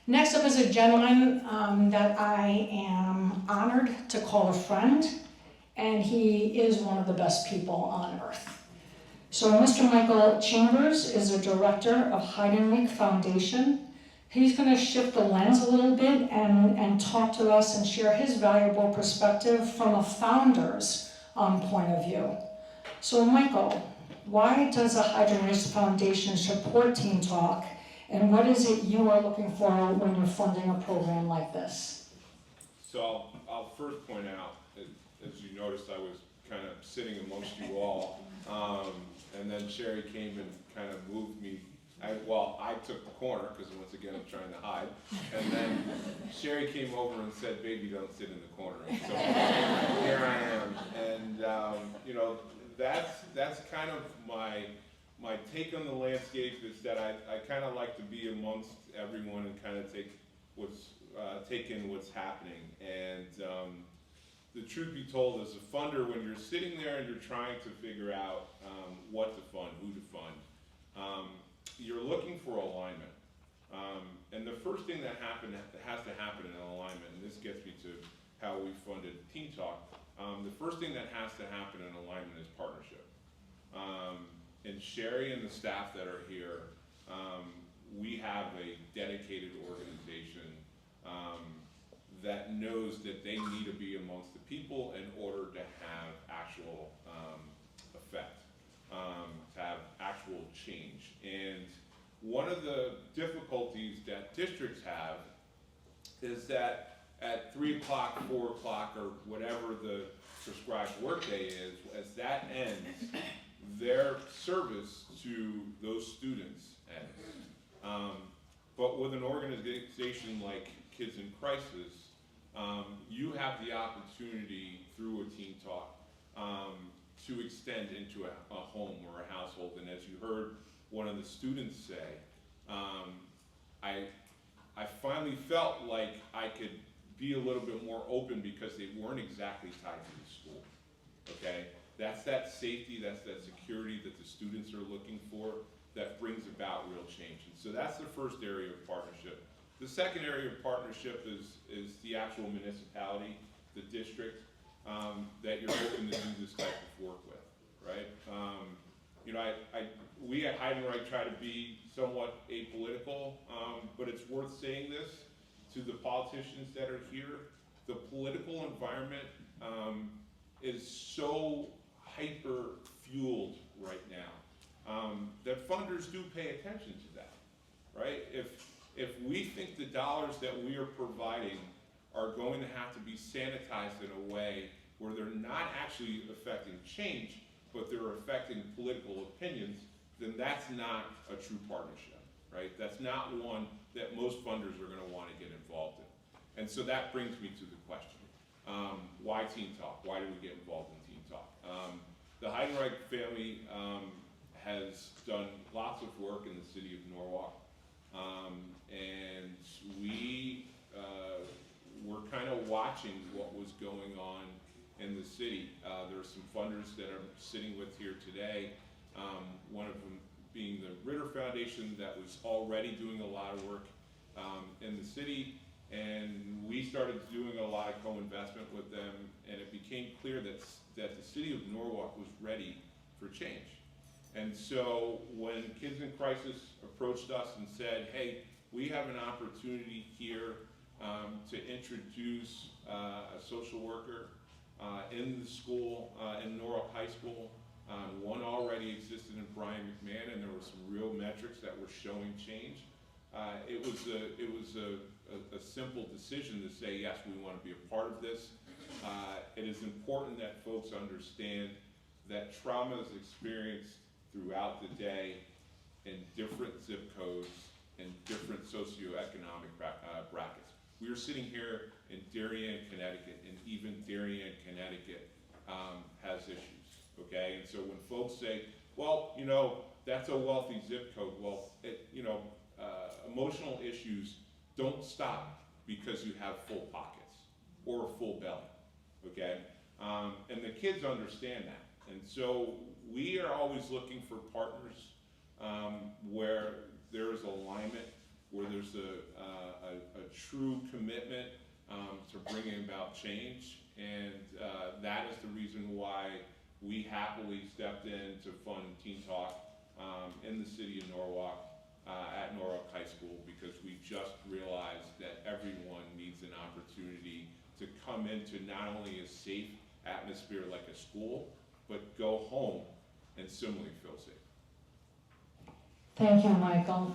Next up is a gentleman that I am honored to call a friend, and he is one of the best people on earth. So Mr. Michael Chambers is a director of Heidenreich Foundation. He's going to shift the lens a little bit and talk to us and share his valuable perspective from a founder's point of view. So Michael, why does the Heidenreich Foundation support TeenTalk, and what is it you are looking for when you're funding a program like this? So I'll first point out, as you noticed, I was kind of sitting amongst you all, and then Sherry came and kind of moved me. I took the corner, because once again I'm trying to hide, and then Sherry came over and said, "Baby, don't sit in the corner." And so here I am, and that's kind of my take on the landscape, is that I kind of like to be amongst everyone and kind of take in what's happening. And the truth be told, as a funder, when you're sitting there and you're trying to figure out what to fund, who to fund, you're looking for alignment. And the first thing that has to happen in alignment, and this gets me to how we funded TeenTalk, the first thing that has to happen in alignment is partnership. And Sherry and the staff that are here, we have a dedicated organization that knows that they need to be amongst the people in order to have actual effect, to have actual change. And one of the difficulties that districts have is that at 3 o'clock, 4 o'clock, or whatever the prescribed workday is, as that ends, their service to those students ends. But with an organization like Kids in Crisis, you have the opportunity through a TeenTalk to extend into a home or a household. And as you heard one of the students say, I finally felt like I could be a little bit more open, because they weren't exactly tied to the school, okay? That's that safety, that's that security that the students are looking for that brings about real change. And so that's the first area of partnership. The second area of partnership is the actual municipality, the district, that you're hoping to do this type of work with, right? We at Heidenreich try to be somewhat apolitical, but it's worth saying this to the politicians that are here. The political environment is so hyper-fueled right now that funders do pay attention to that, right? If we think the dollars that we are providing are going to have to be sanitized in a way where they're not actually affecting change, but they're affecting political opinions, then that's not a true partnership, right? That's not one that most funders are going to want to get involved in. And so that brings me to the question. Why TeenTalk? Why do we get involved in TeenTalk? The Heidenreich family has done lots of work in the city of Norwalk, and we were kind of watching what was going on in the city. There are some funders that I'm sitting with here today, one of them being the Ritter Foundation, that was already doing a lot of work in the city, and we started doing a lot of co-investment with them, and it became clear that the city of Norwalk was ready for change. And so when Kids in Crisis approached us and said, "Hey, we have an opportunity here to introduce a social worker in the school, in Norwalk High School," one already existed in Brian McMahon, and there were some real metrics that were showing change. It was a simple decision to say, yes, we want to be a part of this. It is important that folks understand that trauma is experienced throughout the day in different zip codes and different socioeconomic brackets. We are sitting here in Darien, Connecticut, and even Darien, Connecticut has issues, okay? And so when folks say, well, that's a wealthy zip code, well, emotional issues don't stop because you have full pockets or a full belly, okay? And the kids understand that. And so we are always looking for partners where there is alignment, where there's a true commitment to bringing about change, and that is the reason why we happily stepped in to fund TeenTalk in the city of Norwalk at Norwalk High School, because we just realized that everyone needs an opportunity to come into not only a safe atmosphere like a school, but go home and similarly feel safe. Thank you, Michael.